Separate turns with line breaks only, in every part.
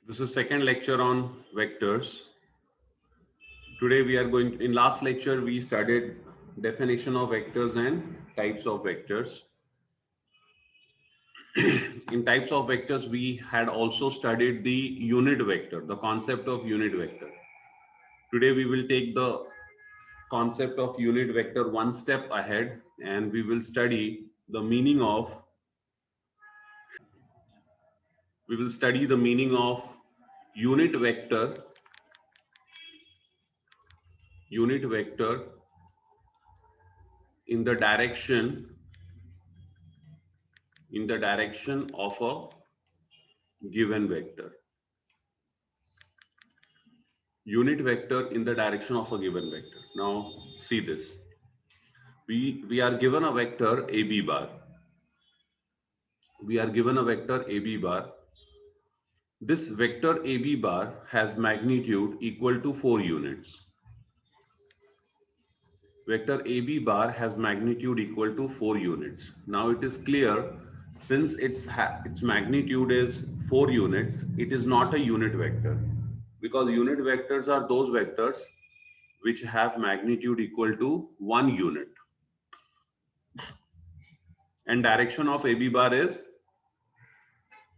This is second lecture on vectors. Today we are going, in last lecture we studied definition of vectors and types of vectors. In types of vectors we had also studied the unit vector, the concept of unit vector. Today we will take the concept of unit vector one step ahead and we will study the meaning of unit vector in the direction of a given vector. Unit vector in the direction of a given vector. Now see this. We are given a vector AB bar. We are given a vector AB bar. This vector AB bar has magnitude equal to 4 units. Vector AB bar has magnitude equal to 4 units. Now it is clear, since its magnitude is 4 units, it is not a unit vector, because unit vectors are those vectors which have magnitude equal to 1 unit. And direction of AB bar is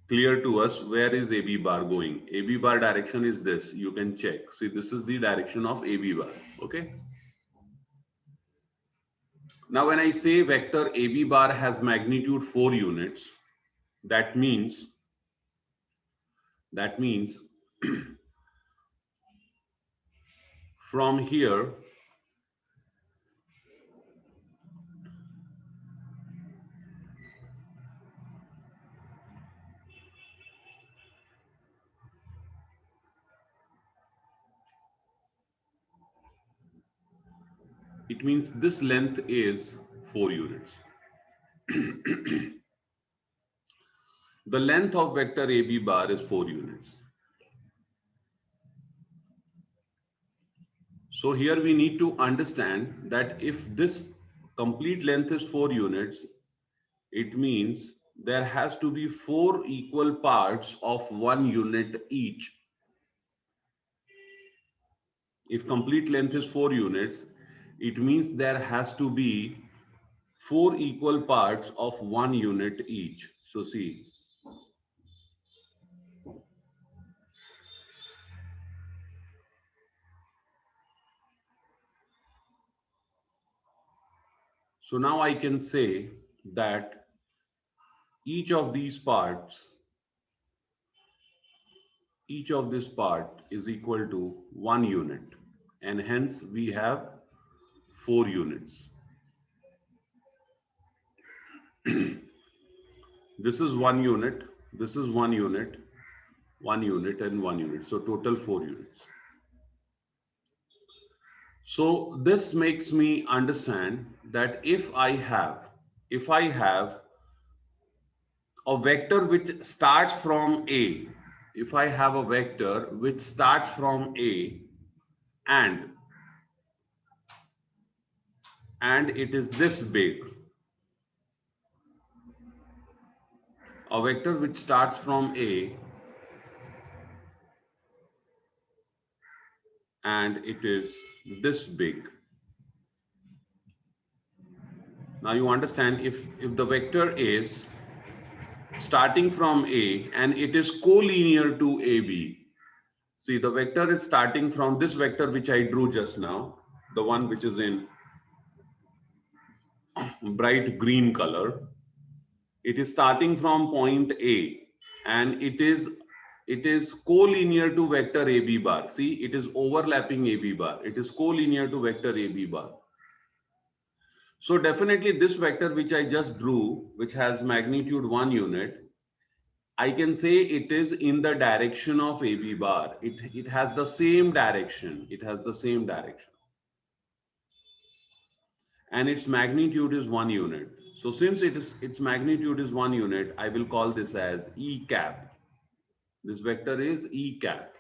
clear to us. Where is AB bar going? AB bar direction is this. You can check. See, this is the direction of AB bar. Okay. Now, when I say vector AB bar has magnitude 4 units, that means from here it means this length is 4 units. The length of vector AB bar is 4 units. So here we need to understand that if this complete length is 4 units, it means there has to be 4 equal parts of 1 unit each. If complete length is 4 units, it means there has to be 4 equal parts of 1 unit each. So see, so now I can say that each of these parts, each of this part is equal to 1 unit, and hence we have 4 units. This is 1 unit, this is 1 unit, 1 unit and 1 unit. So total 4 units. So this makes me understand that if I have a vector which starts from A, if I have a vector which starts from A and it is this big, a vector which starts from A and it is this big. Now you understand, if the vector is starting from A and it is collinear to AB. See, the vector is starting from this vector which I drew just now, the one which is in bright green color. It is starting from point A and it is collinear to vector AB bar. See, it is overlapping AB bar. It is collinear to vector AB bar. So definitely this vector which I just drew, which has magnitude 1 unit, I can say it is in the direction of AB bar. It has the same direction. It has the same direction. And its magnitude is 1 unit. So since its magnitude is 1 unit, I will call this as E cap. This vector is E cap.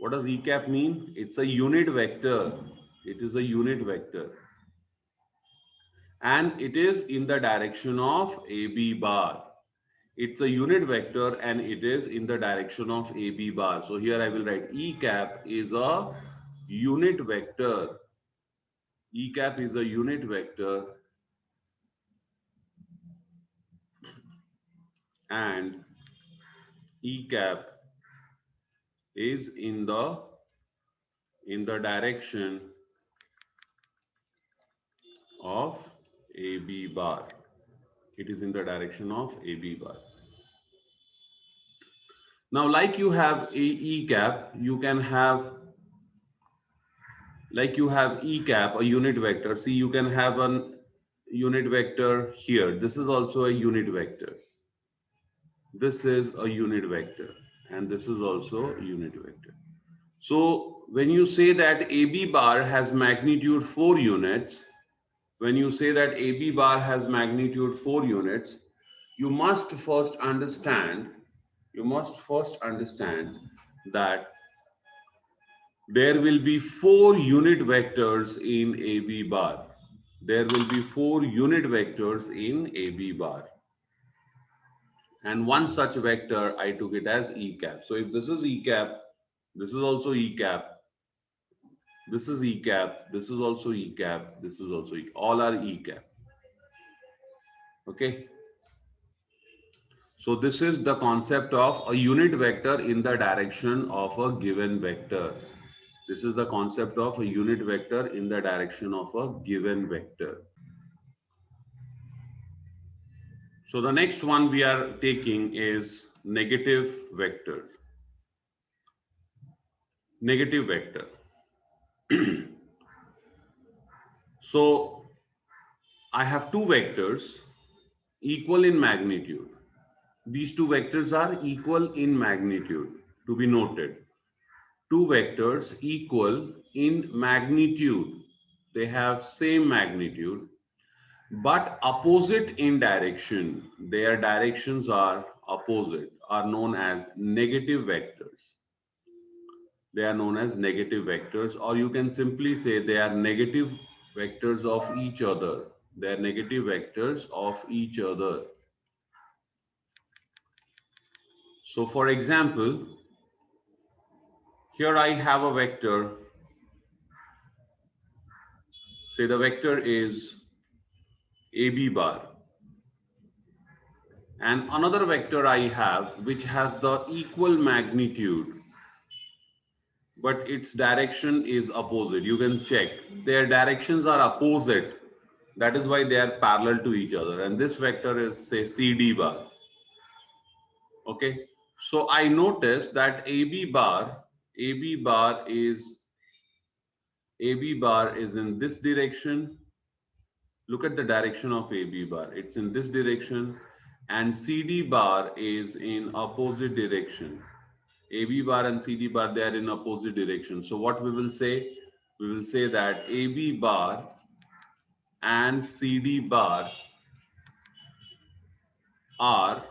What does E cap mean? It's a unit vector. It is a unit vector. And it is in the direction of AB bar. It's a unit vector and it is in the direction of AB bar. So here I will write E cap is a unit vector. E cap is a unit vector and E cap is in the direction of AB bar. It is in the direction of AB bar. Now, like you have a E cap, you can have, like you have E cap, a unit vector. See, you can have an unit vector here. This is also a unit vector. This is a unit vector, and this is also a unit vector. So when you say that AB bar has magnitude 4 units, when you say that AB bar has magnitude 4 units, you must first understand, that there will be 4 unit vectors in AB bar. There will be 4 unit vectors in AB bar. And one such vector, I took it as E cap. So if this is E cap, this is also E cap, this is E cap, this is also E cap, this is also E cap. All are E cap. Okay. So this is the concept of a unit vector in the direction of a given vector. This is the concept of a unit vector in the direction of a given vector. So the next one we are taking is negative vector. Negative vector. So I have two vectors equal in magnitude. These two vectors are equal in magnitude, to be noted. Two vectors equal in magnitude. They have same magnitude, but opposite in direction. Their directions are opposite, are known as negative vectors. They are known as negative vectors, or you can simply say they are negative vectors of each other. They are negative vectors of each other. So for example, here I have a vector. Say the vector is AB bar. And another vector I have which has the equal magnitude, but its direction is opposite. You can check. Their directions are opposite. That is why they are parallel to each other. And this vector is, say, CD bar. Okay. So I notice that AB bar is in this direction. Look at the direction of AB bar. It's in this direction, and CD bar is in opposite direction. AB bar and CD bar, they are in opposite direction. So what we will say? We will say that AB bar and CD bar are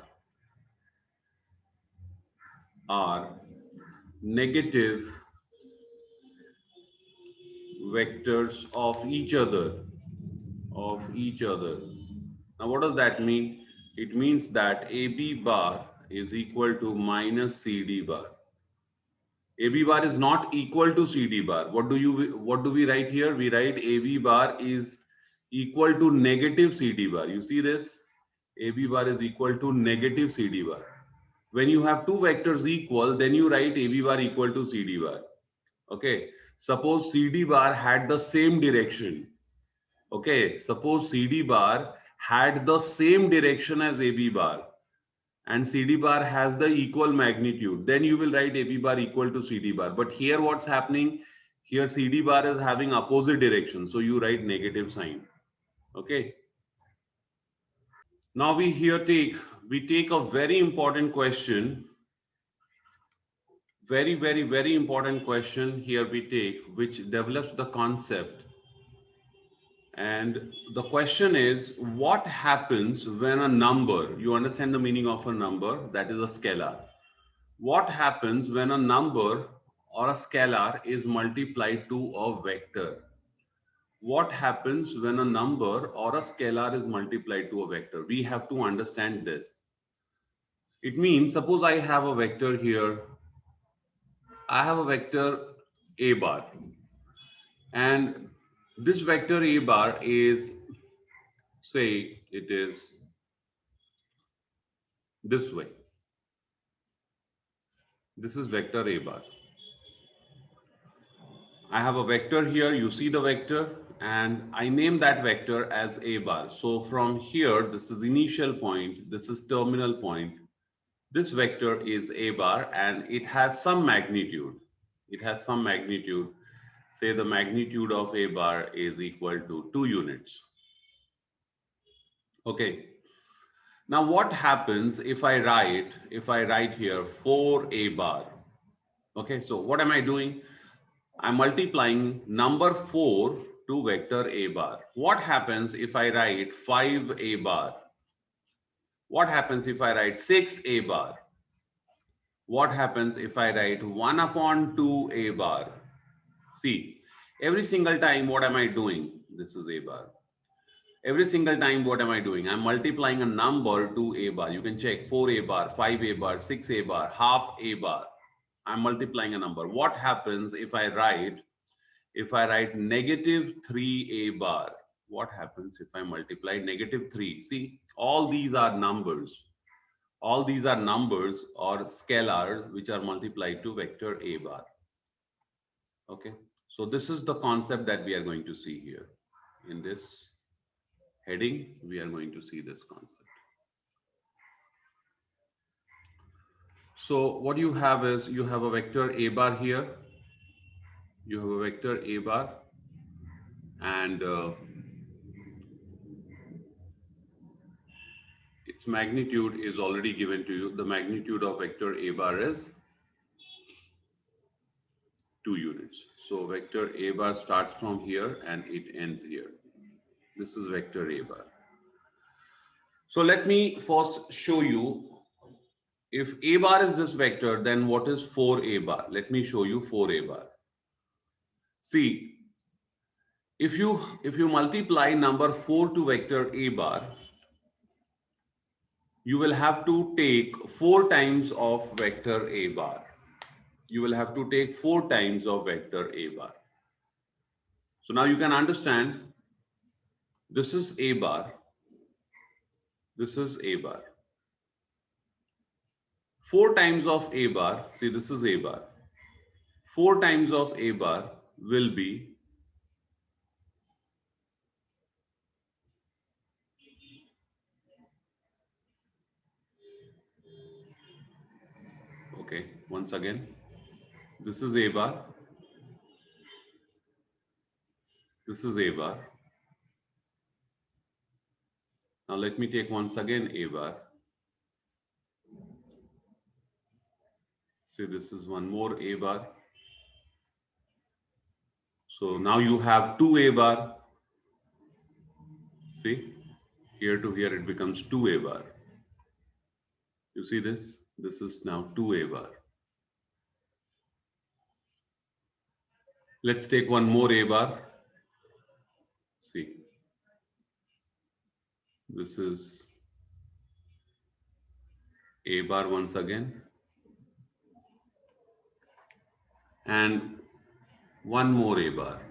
negative vectors of each other. Now what does that mean? It means that AB bar is equal to minus CD bar. AB bar is not equal to CD bar. What do we write here? We write AB bar is equal to negative CD bar. You see this? AB bar is equal to negative CD bar. When you have two vectors equal, then you write AB bar equal to CD bar. Okay. Suppose CD bar had the same direction. Okay. Suppose CD bar had the same direction as AB bar, and CD bar has the equal magnitude, then you will write AB bar equal to CD bar. But here what's happening? Here CD bar is having opposite direction. So you write negative sign. Okay. Now we take a very important question. Very important question here we take, which develops the concept. And the question is, what happens when a number, you understand the meaning of a number, that is a scalar. What happens when a number or a scalar is multiplied to a vector? What happens when a number or a scalar is multiplied to a vector? We have to understand this. It means suppose I have a vector here. I have a vector a bar, and this vector a bar is, say, it is this way. This is vector a bar. I have a vector here, you see the vector, and I name that vector as a bar. So from here, this is initial point, this is terminal point. This vector is a bar and it has some magnitude. It has some magnitude. Say the magnitude of a bar is equal to 2 units. Okay. Now what happens if I write here 4a bar? Okay, so what am I doing? I'm multiplying number 4 to vector a bar. What happens if I write 5a bar? What happens if I write 6a bar? What happens if I write 1 upon 2a bar? See, every single time, what am I doing? This is a bar. Every single time, what am I doing? I'm multiplying a number to a bar. You can check 4a bar, 5a bar, 6a bar, half a bar. I'm multiplying a number. What happens if I write negative 3a bar? What happens if I multiply negative 3? See, all these are numbers. All these are numbers or scalars which are multiplied to vector a bar. Okay, so this is the concept that we are going to see here. In this heading, we are going to see this concept. So what you have is, you have a vector a bar here. You have a vector a bar, and its magnitude is already given to you. The magnitude of vector a bar is 2 units. So vector a bar starts from here and it ends here. This is vector a bar. So let me first show you, if a bar is this vector, then what is 4a bar? Let me show you 4a bar. See, if you multiply number 4 to vector a bar, you will have to take 4 times of vector a bar. You will have to take 4 times of vector a bar. So now you can understand, this is a bar, this is a bar. 4 times of a bar, see, this is a bar. 4 times of a bar will be okay, once again, this is a bar, this is a bar. Now let me take once again a bar. See, this is one more a bar. So now you have 2a bar. See, here to here it becomes 2a bar. You see this? This is now 2a bar. Let's take one more a bar. See, this is a bar once again. And one more a bar.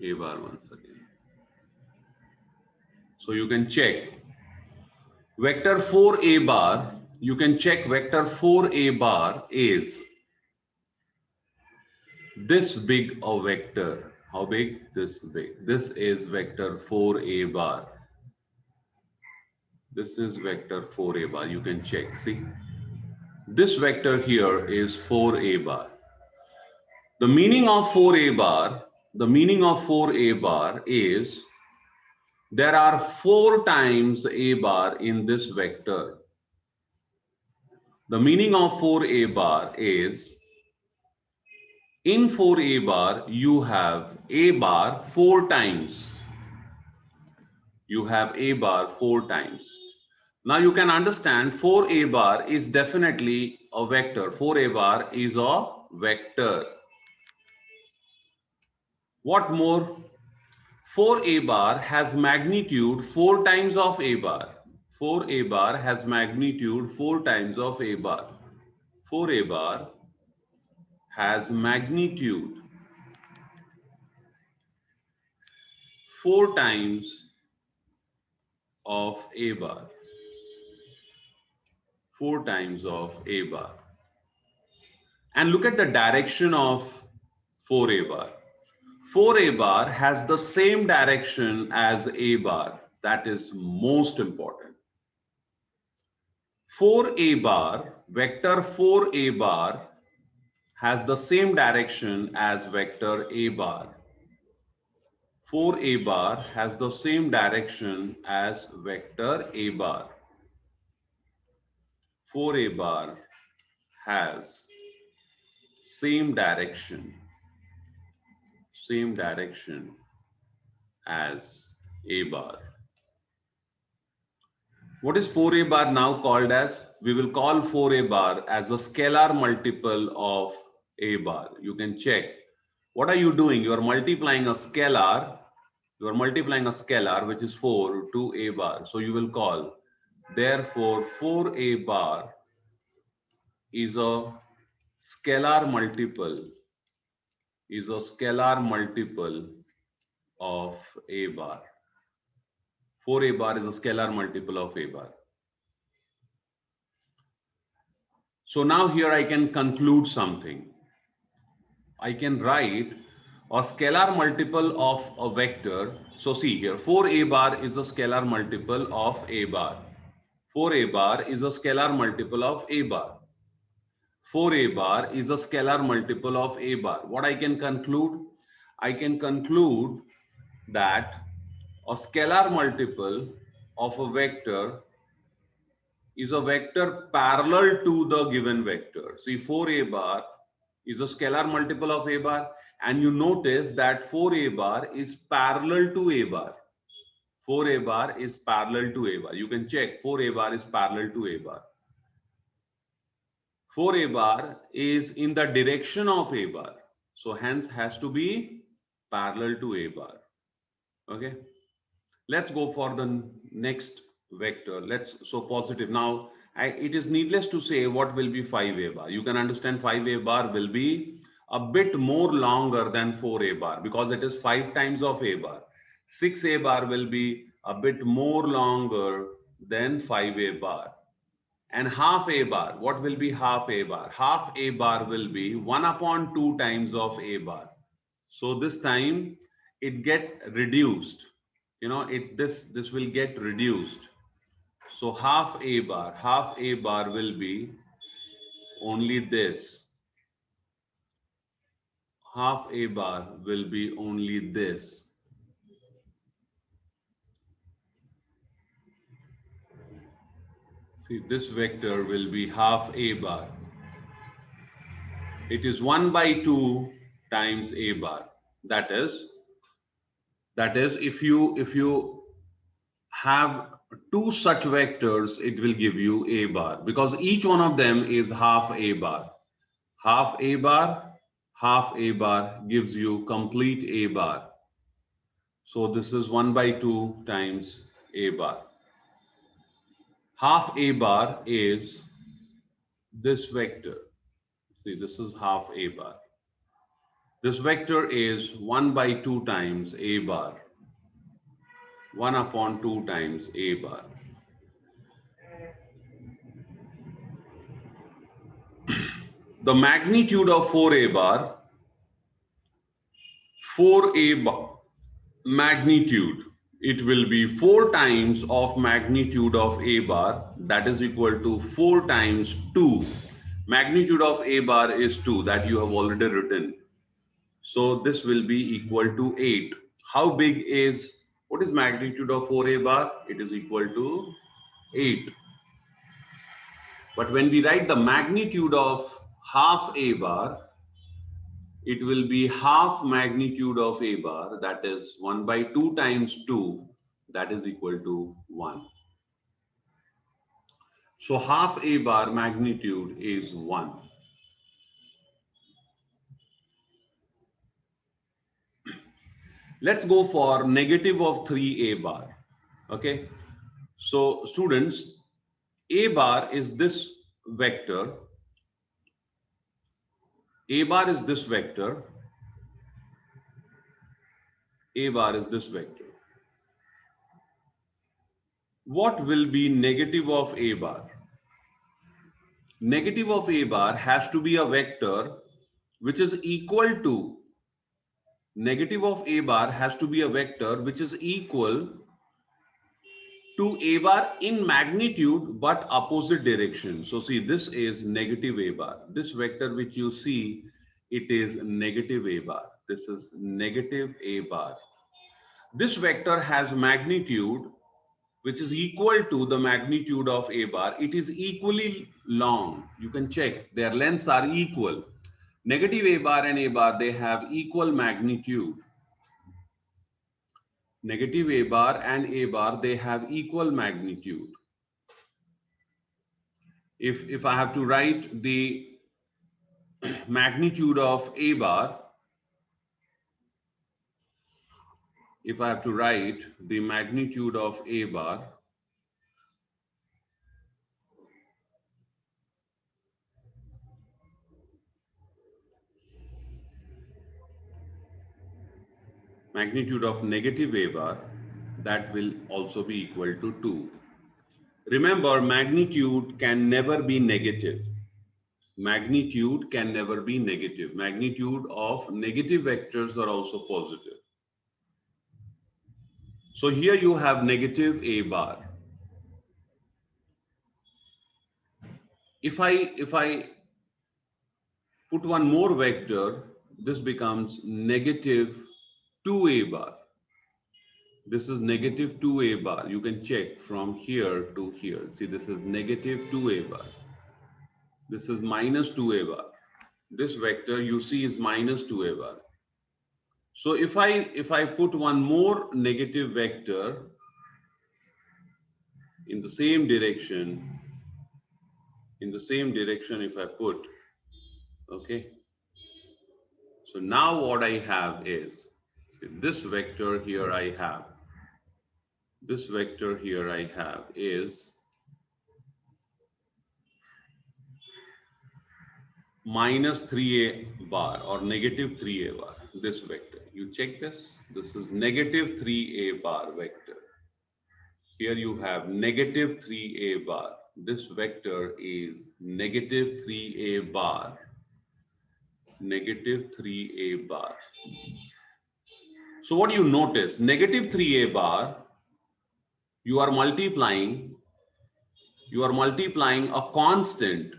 A bar once again. So you can check vector 4a bar. You can check vector 4a bar is this big a vector. How big? This big. This is vector 4a bar. This is vector 4a bar. You can check. See, this vector here is 4a bar. The meaning of 4a bar, the meaning of 4a bar is there are 4 times a bar in this vector. The meaning of 4a bar is, in 4a bar, you have a bar 4 times. You have a bar 4 times. Now you can understand 4a bar is definitely a vector. 4a bar is a vector. What more? 4a bar has magnitude 4 times of a bar. 4a bar has magnitude 4 times of a bar. 4a bar has magnitude 4 times of a bar. 4 times of a bar. And look at the direction of 4a bar. 4a bar has the same direction as a bar. That is most important. 4a bar, vector 4a bar has the same direction as vector a bar. 4a bar has the same direction as vector a bar. 4a bar has same direction as a bar. What is 4a bar now called as? We will call 4a bar as a scalar multiple of a bar. You can check. What are you doing? You are multiplying a scalar. You are multiplying a scalar, which is 4 to a bar. So you will call. Therefore, 4a bar is a scalar multiple of a bar. 4a bar is a scalar multiple of a bar. So now here I can conclude something. I can write a scalar multiple of a vector. So see here, 4a bar is a scalar multiple of a bar. 4a bar is a scalar multiple of a bar. 4a bar is a scalar multiple of a bar. What I can conclude? I can conclude that a scalar multiple of a vector is a vector parallel to the given vector. See, 4a bar is a scalar multiple of a bar, and you notice that 4a bar is parallel to a bar. 4a bar is parallel to a bar. You can check 4a bar is parallel to a bar. 4a bar is in the direction of a bar. So hence has to be parallel to a bar. Okay. Let's go for the next vector. So positive. Now, it is needless to say what will be 5a bar. You can understand 5a bar will be a bit more longer than 4a bar because it is 5 times of a bar. 6a bar will be a bit more longer than 5a bar. And half a bar, what will be half a bar? Half a bar will be 1 upon 2 times of a bar. So this time it gets reduced. You know, this will get reduced. So half a bar will be only this. Half a bar will be only this. See, this vector will be half a bar. It is 1 by 2 times a bar. That is if you have two such vectors, it will give you a bar because each one of them is half a bar. Half a bar gives you complete a bar. So this is 1 by 2 times a bar. Half a bar is this vector. See, this is half a bar. This vector is 1 by 2 times a bar. 1 upon 2 times a bar. The magnitude of 4a bar, 4a bar magnitude, it will be 4 times of magnitude of a bar, that is equal to 4 times 2. Magnitude of a bar is 2, that you have already written. So this will be equal to 8. How big is, what is magnitude of 4a bar? It is equal to 8. But when we write the magnitude of half a bar, it will be half magnitude of a bar, that is 1 by 2 times 2, that is equal to 1. So half a bar magnitude is 1. Let's go for negative of 3a bar. Okay. So students, a bar is this vector, a bar is this vector, a bar is this vector. What will be negative of a bar? Negative of a bar has to be a vector which is equal to, negative of a bar has to be a vector which is equal to a bar in magnitude but opposite direction. So see, this is negative a bar. This vector which you see, it is negative a bar. This is negative a bar. This vector has magnitude which is equal to the magnitude of a bar. It is equally long. You can check, their lengths are equal. Negative a bar and a bar, they have equal magnitude. Negative a bar and a bar, they have equal magnitude. If I have to write the magnitude of a bar, if I have to write the magnitude of a bar, magnitude of negative a bar, that will also be equal to 2. Remember, magnitude can never be negative. Magnitude can never be negative. Magnitude of negative vectors are also positive. So here you have negative a bar. If I put one more vector, this becomes negative 2a bar. This is negative 2a bar. You can check from here to here. See, this is negative 2a bar. This is minus 2a bar. This vector you see is minus 2a bar. So if I put one more negative vector in the same direction, if I put, okay. So now what I have is, this vector here I have, this vector here I have is minus 3a bar or negative 3a bar, this vector. You check this, this is negative 3a bar vector. Here you have negative 3a bar. This vector is negative 3a bar, negative 3a bar. So what do you notice? Negative 3a bar, you are multiplying a constant,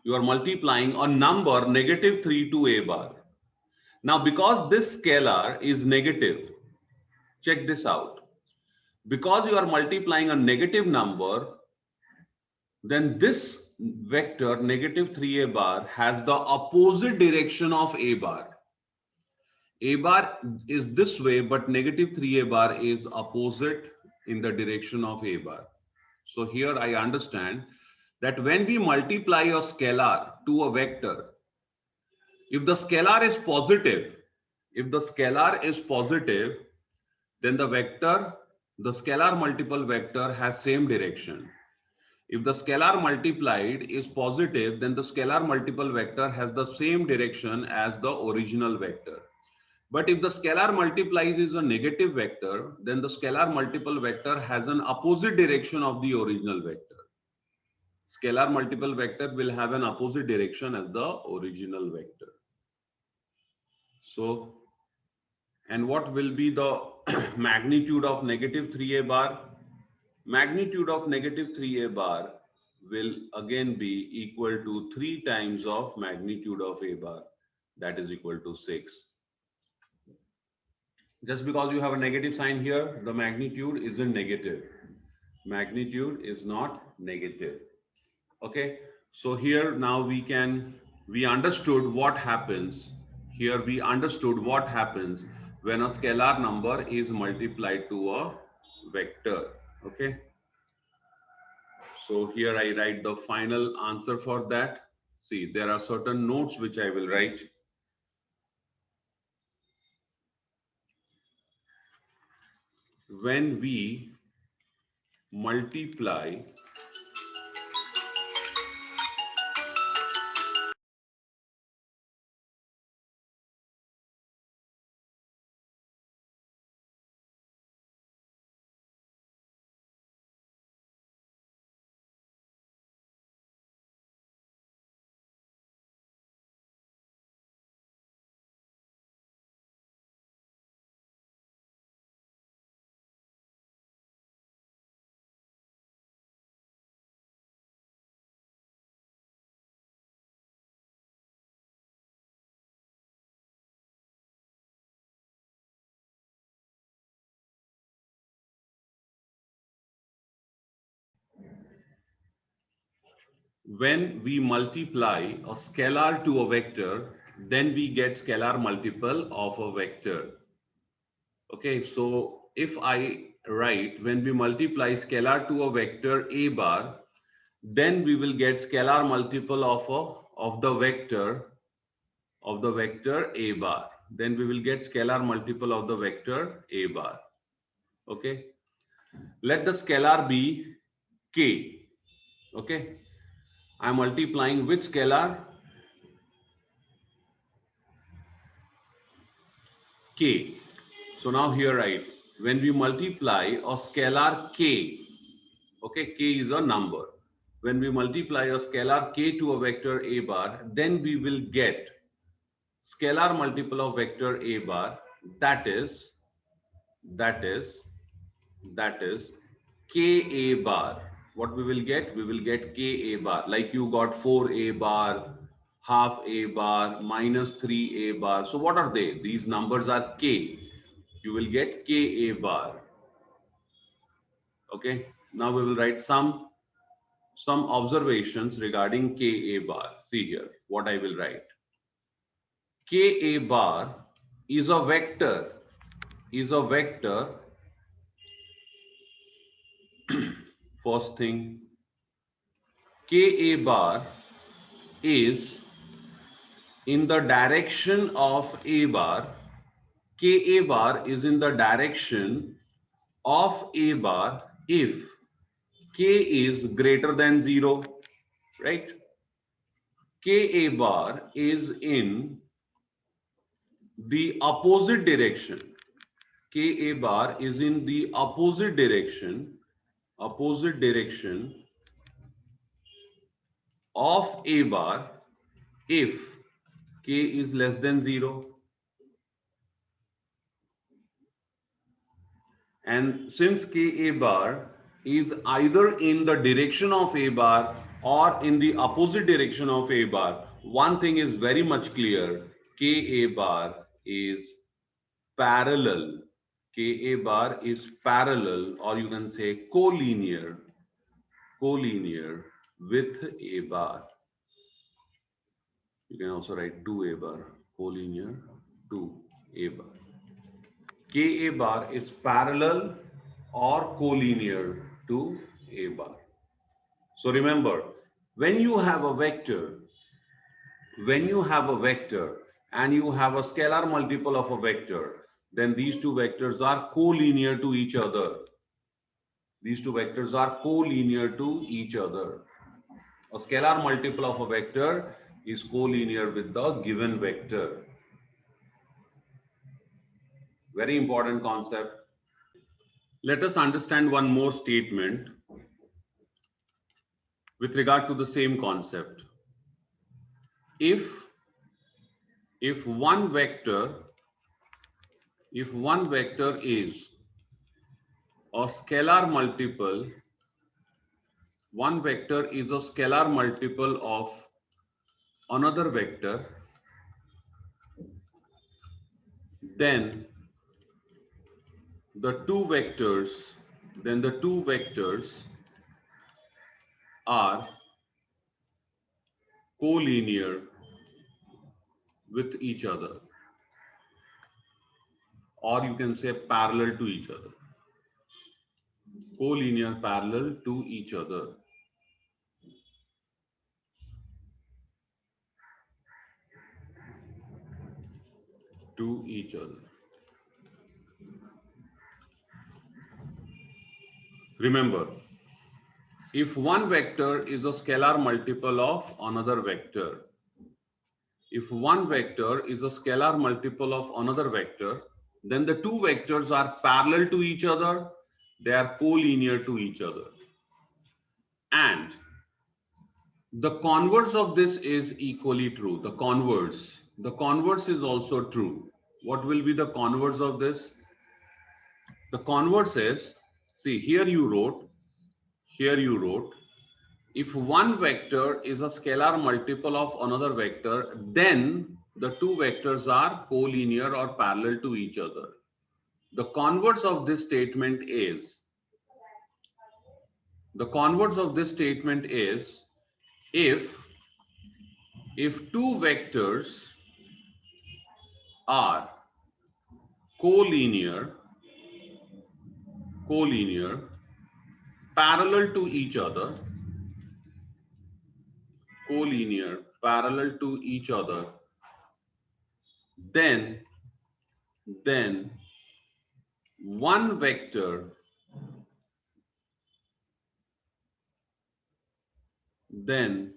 you are multiplying a number negative 3 to a bar. Now because this scalar is negative, check this out. Because you are multiplying a negative number, then this vector negative 3a bar has the opposite direction of a bar. A bar is this way, but negative 3a bar is opposite in the direction of a bar. So here I understand that when we multiply a scalar to a vector, if the scalar is positive, then the vector, the scalar multiple vector has same direction. If the scalar multiplied is positive, then the scalar multiple vector has the same direction as the original vector. But if the scalar multiplies is a negative vector, then the scalar multiple vector has an opposite direction of the original vector. Scalar multiple vector will have an opposite direction as the original vector. So, and what will be the magnitude of negative 3a bar? Magnitude of negative 3a bar will again be equal to 3 times of magnitude of a bar, that is equal to 6. Just because you have a negative sign here, the magnitude isn't negative. Magnitude is not negative. Okay, so here now we understood what happens. Here we understood what happens when a scalar number is multiplied to a vector. Okay. So here I write the final answer for that. See, there are certain notes which I will write. When we multiply when we multiply a scalar to a vector, then we get scalar multiple of a vector. Okay, so if I write when we multiply scalar to a vector a bar, then we will get scalar multiple of the vector a bar. Then we will get scalar multiple of the vector a bar. Okay, let the scalar be k. Okay, I am multiplying which scalar? K. So now here write, when we multiply a scalar k, okay, k is a number. When we multiply a scalar k to a vector a bar, then we will get scalar multiple of vector a bar, that is that is that is k a bar. What we will get? We will get k a bar. Like you got 4 a bar, half a bar, minus 3 a bar. So what are they? These numbers are k. You will get k a bar. Okay. Now we will write some observations regarding k a bar. See here what I will write. K a bar is a vector. Is a vector. First thing, k a bar is in the direction of a bar. K a bar is in the direction of a bar if k is greater than 0, right? K a bar is in the opposite direction. K a bar is in the opposite direction of a bar if k is less than 0. And since k a bar is either in the direction of a bar or in the opposite direction of a bar, one thing is very much clear. K a bar is parallel. K a bar is parallel, or you can say collinear with a bar. You can also write to a bar, collinear to a bar. K a bar is parallel or collinear to a bar. So remember, when you have a vector, and you have a scalar multiple of a vector, then these two vectors are collinear to each other. These two vectors are collinear to each other. A scalar multiple of a vector is collinear with the given vector. Very important concept. Let us understand one more statement with regard to the same concept. If one vector is a scalar multiple, one vector is a scalar multiple of another vector, then the two vectors are collinear with each other, or you can say parallel to each other. Collinear, parallel to each other. To each other. Remember, if one vector is a scalar multiple of another vector, if one vector is a scalar multiple of another vector, then the two vectors are parallel to each other, they are collinear to each other. And the converse of this is equally true. The converse is also true. What will be the converse of this? The converse is, see, here you wrote, if one vector is a scalar multiple of another vector, then the two vectors are collinear or parallel to each other. The converse of this statement is, if two vectors are collinear parallel to each other, then one vector, then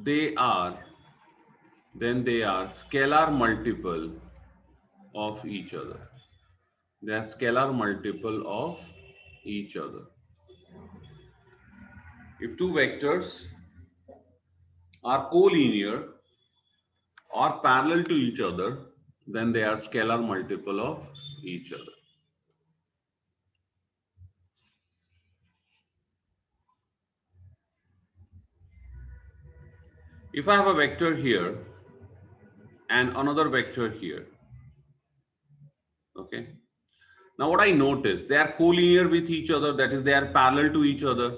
they are scalar multiple of each other. They are scalar multiple of each other. If two vectors are collinear or parallel to each other, then they are scalar multiple of each other. If I have a vector here and another vector here, okay. Now what I notice, they are collinear with each other, that is they are parallel to each other.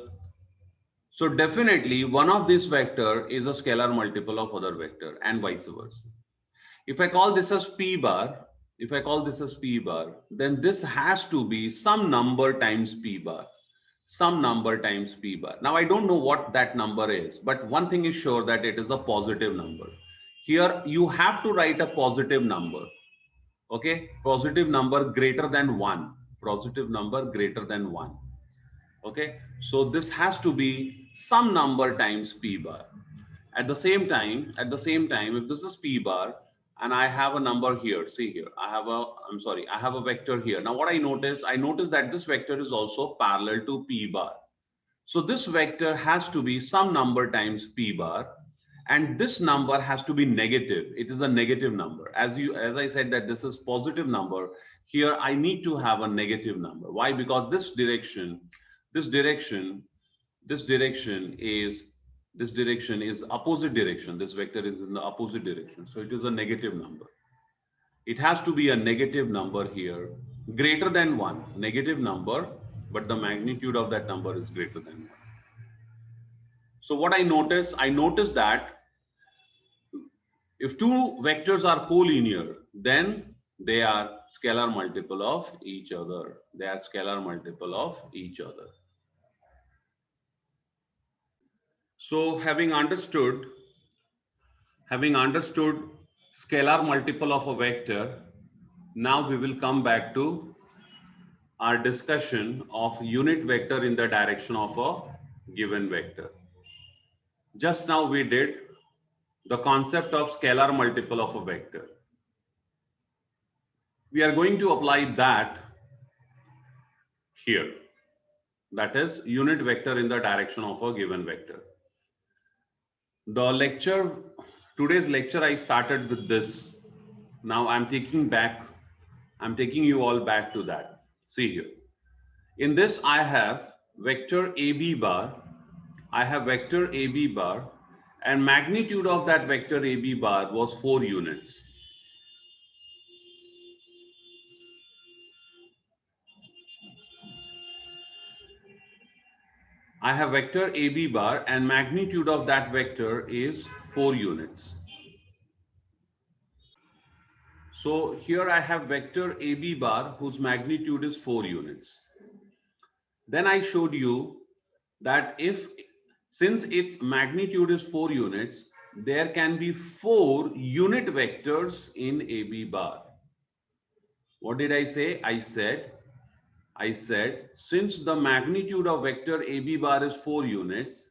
So definitely one of this vector is a scalar multiple of other vector and vice versa. If I call this as P bar, then this has to be some number times P bar. Now I don't know what that number is, but one thing is sure that it is a positive number. Here you have to write a positive number. Okay, positive number greater than 1. Okay, so this has to be some number times P bar. At the same time, if this is P bar and I have a number here, see here, I have a vector here. Now what I notice that this vector is also parallel to P bar. So this vector has to be some number times P bar, and this number has to be negative. It is a negative number. As I said that this is positive number, here I need to have a negative number. Why? Because this direction is opposite direction. This vector is in the opposite direction. So it is a negative number. It has to be a negative number here, greater than 1, negative number, but the magnitude of that number is greater than 1. So what I notice that if two vectors are collinear, then they are scalar multiple of each other. So having understood scalar multiple of a vector, now we will come back to our discussion of unit vector in the direction of a given vector. Just now we did the concept of scalar multiple of a vector. We are going to apply that here. That is unit vector in the direction of a given vector. Today's lecture I started with this. Now I'm taking you all back to that. See here. In this I have vector AB bar. And magnitude of that vector AB bar was 4 units. I have vector AB bar and magnitude of that vector is 4 units. So here I have vector AB bar whose magnitude is 4 units. Then I showed you that since its magnitude is 4 units, there can be 4 unit vectors in AB bar. What did I say? I said I said, since the magnitude of vector AB bar is 4 units,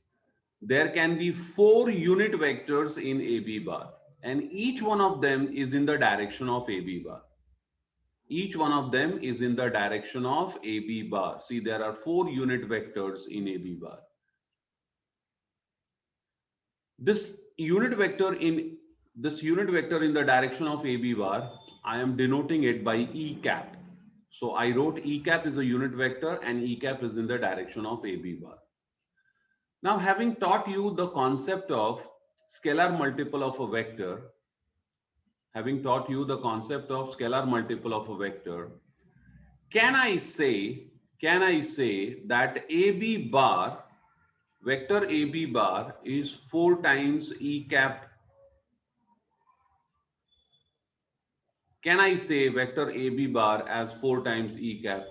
there can be 4 unit vectors in AB bar, and each one of them is in the direction of AB bar. Each one of them is in the direction of AB bar. See, there are 4 unit vectors in AB bar. This unit vector in the direction of AB bar, I am denoting it by E cap. So I wrote E cap is a unit vector and E cap is in the direction of AB bar. Now, having taught you the concept of scalar multiple of a vector, can I say that AB bar, vector AB bar is 4 times E cap? Can I say vector AB bar as 4 times E cap?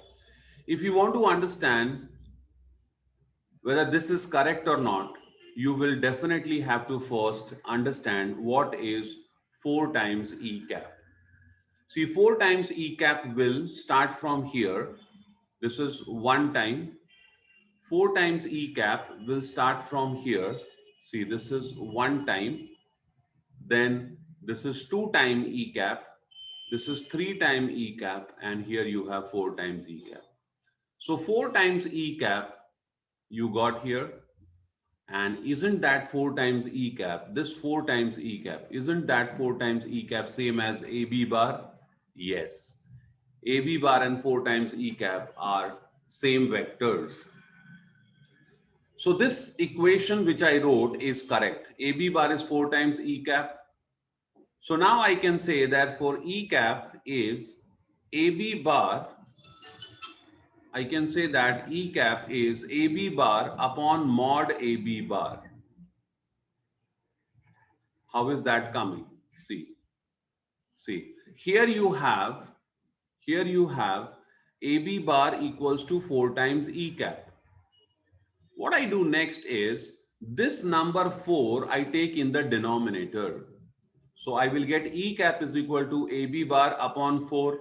If you want to understand whether this is correct or not, you will definitely have to first understand what is 4 times E cap. See, 4 times E cap will start from here. This is 1 time. 4 times E cap will start from here. See, this is 1 time. Then this is 2 times E cap. This is 3 times E cap. And here you have 4 times E cap. So 4 times E cap you got here. And isn't that 4 times E cap? This 4 times E cap. Isn't that 4 times E cap same as AB bar? Yes. AB bar and 4 times E cap are same vectors. So this equation which I wrote is correct. AB bar is 4 times E cap. So now I can say that for E cap is AB bar, I can say that E cap is AB bar upon mod AB bar. How is that coming? See, here you have AB bar equals to 4 times E cap. What I do next is this number 4 I take in the denominator. So I will get E cap is equal to AB bar upon 4.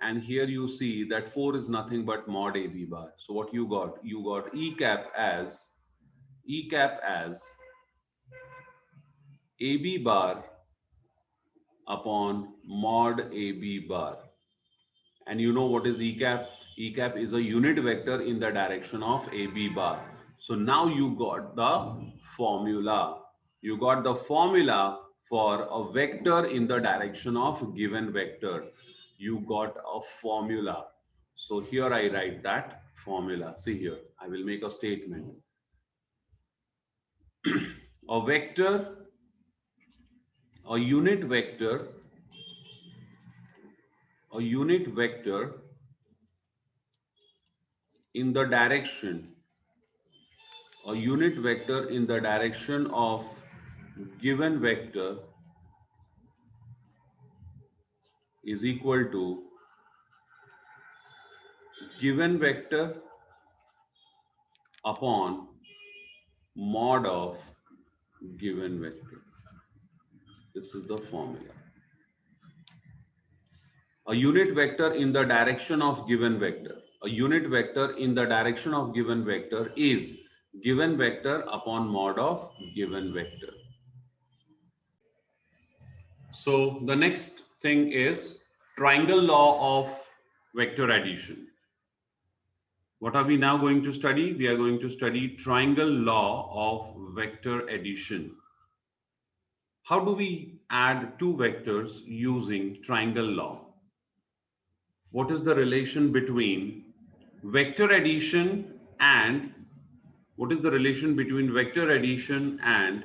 And here you see that 4 is nothing but mod AB bar. So what you got? You got E cap as AB bar upon mod AB bar. And you know what is E cap? E cap is a unit vector in the direction of AB bar. So now you got the formula. You got the formula for a vector in the direction of given vector. You got a formula. So here I write that formula. See here, I will make a statement. A vector, a unit vector in the direction, a unit vector in the direction of given vector is equal to given vector upon mod of given vector. This is the formula. A unit vector in the direction of given vector. A unit vector in the direction of given vector is given vector upon mod of given vector. So the next thing is triangle law of vector addition. What are we now going to study? We are going to study triangle law of vector addition. How do we add two vectors using triangle law? What is the relation between vector addition and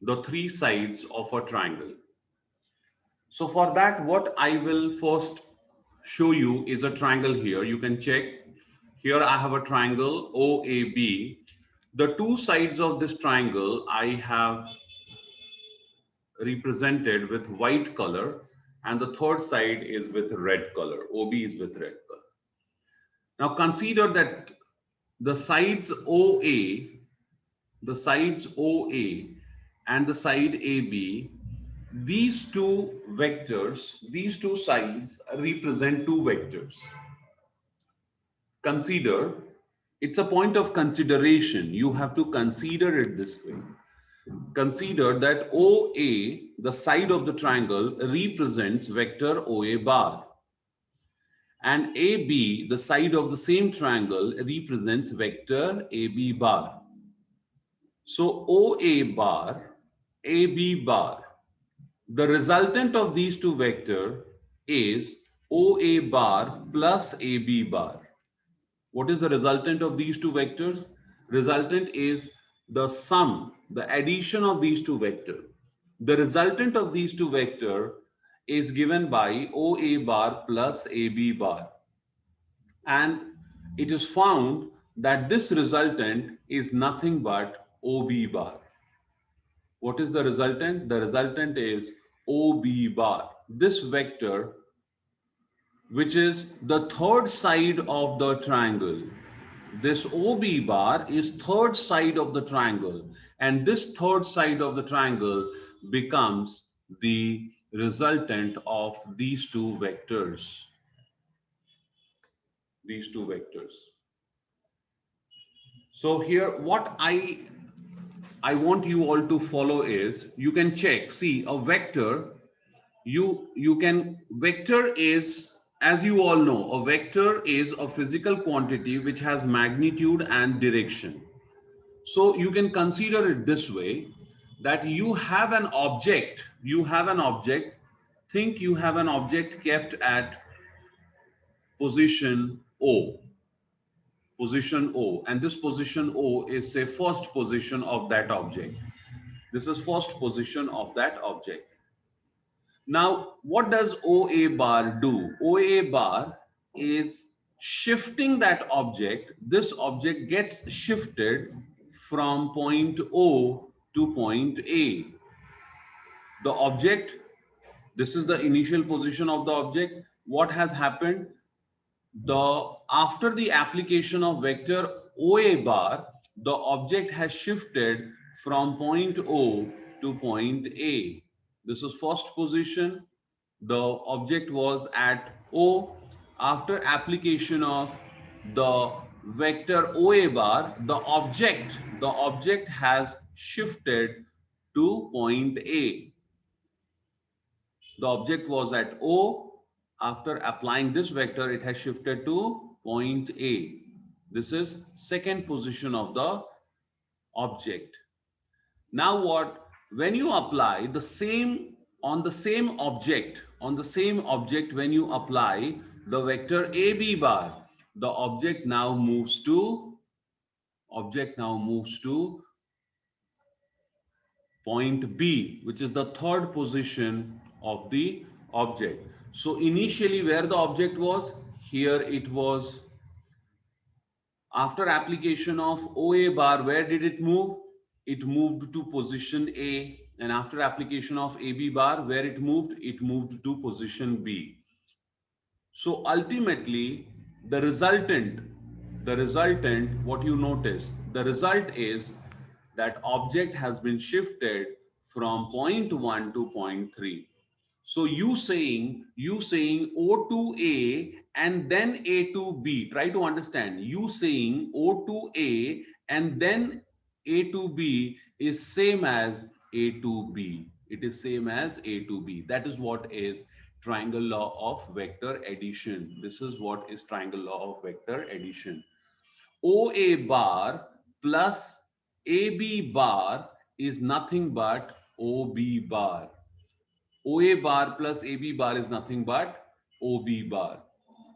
the three sides of a triangle? So for that, what I will first show you is a triangle here. You can check. Here I have a triangle OAB. The two sides of this triangle I have represented with white color, and the third side is with red color. OB is with red color. Now consider that the sides OA and the side AB, these two vectors, these two sides represent two vectors. Consider, it's a point of consideration. You have to consider it this way. Consider that OA, the side of the triangle, represents vector OA bar. And AB, the side of the same triangle, represents vector AB bar. So OA bar, AB bar, the resultant of these two vectors is OA bar plus AB bar. What is the resultant of these two vectors? Resultant is the sum, the addition of these two vectors. The resultant of these two vectors is given by OA bar plus AB bar. And it is found that this resultant is nothing but OB bar. What is the resultant? The resultant is OB bar. This vector, which is the third side of the triangle. This OB bar is third side of the triangle, and this third side of the triangle becomes the resultant of these two vectors. These two vectors. So here, what I want you all to follow is, you can check. See, a vector, you can, vector is, as you all know, a vector is a physical quantity which has magnitude and direction. So you can consider it this way, that you have an object, think you have an object kept at position O, and this position O is, say, first position of that object. This is first position of that object. Now, what does OA bar do? OA bar is shifting that object. This object gets shifted from point O to point A. The object, this is the initial position of the object. What has happened? After the application of vector OA bar, the object has shifted from point O to point A. This is first position. The object was at O. After application of the vector OA bar, the object has shifted to point A. The object was at O. After applying this vector, it has shifted to point A. This is second position of the object. Now what? When you apply the same on the same object, when you apply the vector AB bar, the object now moves to point B, which is the third position of the object. So initially, where the object was, here it was. After application of OA bar, where did it move? It moved to position A. And after application of AB bar, where it moved? It moved to position B. So ultimately, the resultant, what you notice, the result is that object has been shifted from point 1 to point 3. So you saying O to A and then A to B. Try to understand. You saying O to A and then A to B is same as A to B. It is same as A to B. That is what is triangle law of vector addition. This is what is triangle law of vector addition. OA bar plus AB bar is nothing but OB bar. OA bar plus AB bar is nothing but OB bar.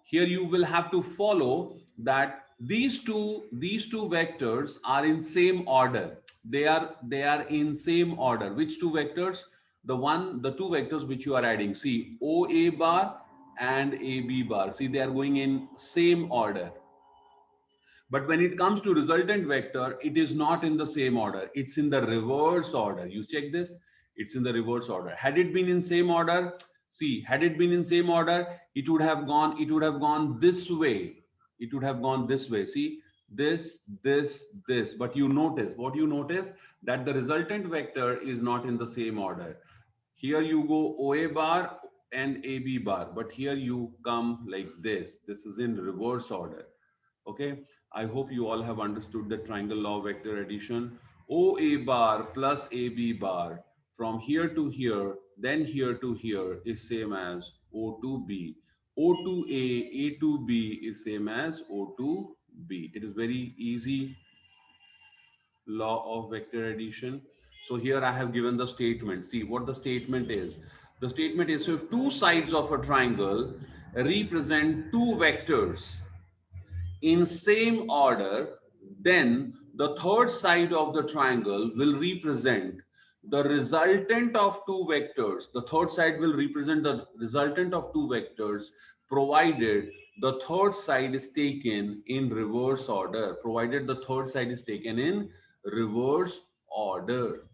Here you will have to follow that these two vectors are in same order. They are in same order. Which two vectors? The two vectors which you are adding. See, OA bar and AB bar. See, they are going in same order. But when it comes to resultant vector, it is not in the same order. It's in the reverse order. You check this. It's in the reverse order. Had it been in same order, see, had it been in same order, it would have gone this way. It would have gone this way. See, this. But you notice, what you notice, that the resultant vector is not in the same order. Here you go OA bar and AB bar, but here you come like this. This is in reverse order. Okay, I hope you all have understood the triangle law of vector addition. OA bar plus AB bar from here to here, then here to here is same as O to B. O to A to B is same as O to B. It is very easy law of vector addition. So here I have given the statement. See what the statement is. The statement is, so if two sides of a triangle represent two vectors in same order, then the third side of the triangle will represent the resultant of two vectors. The third side will represent the resultant of two vectors, provided the third side is taken in reverse order. Provided the third side is taken in reverse order.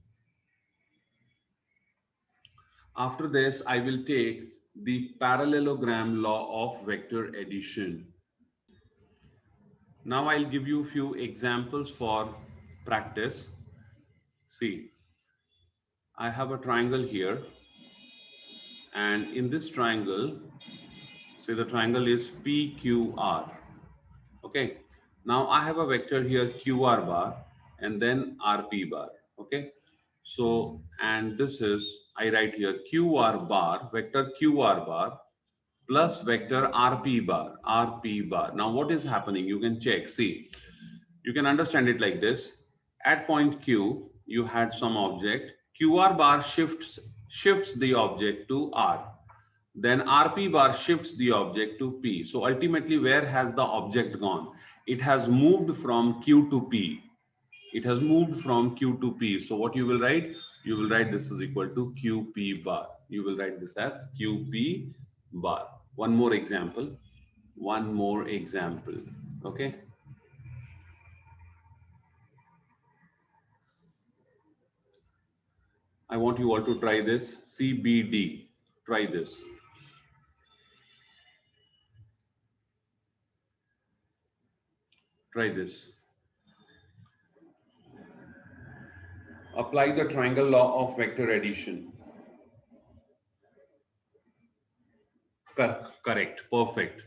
After this, I will take the parallelogram law of vector addition. Now I'll give you a few examples for practice. See, I have a triangle here, and in this triangle, say the triangle is PQR. Okay. Now I have a vector here QR bar and then RP bar. Okay. So, and this is, I write here QR bar, vector QR bar plus vector RP bar, RP bar. Now what is happening? You can check. See, you can understand it like this. At point Q, you had some object. QR bar shifts the object to R. Then RP bar shifts the object to P. So ultimately, where has the object gone? It has moved from Q to P. It has moved from Q to P. So what you will write? You will write this is equal to QP bar. You will write this as QP bar. One more example. One more example. Okay. I want you all to try this. CBD. Try this. Try this. Apply the triangle law of vector addition. Correct. Perfect.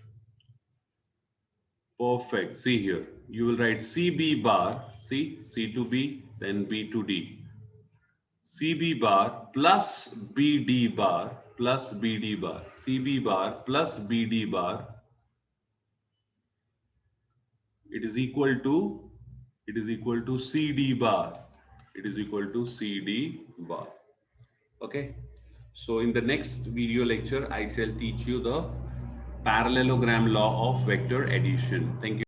Perfect. See here. You will write CB bar. See, C to B, then B to D. CB bar plus BD bar plus BD bar. CB bar plus BD bar. It is equal to, it is equal to CD bar. It is equal to CD bar. Okay. So in the next video lecture, I shall teach you the parallelogram law of vector addition. Thank you.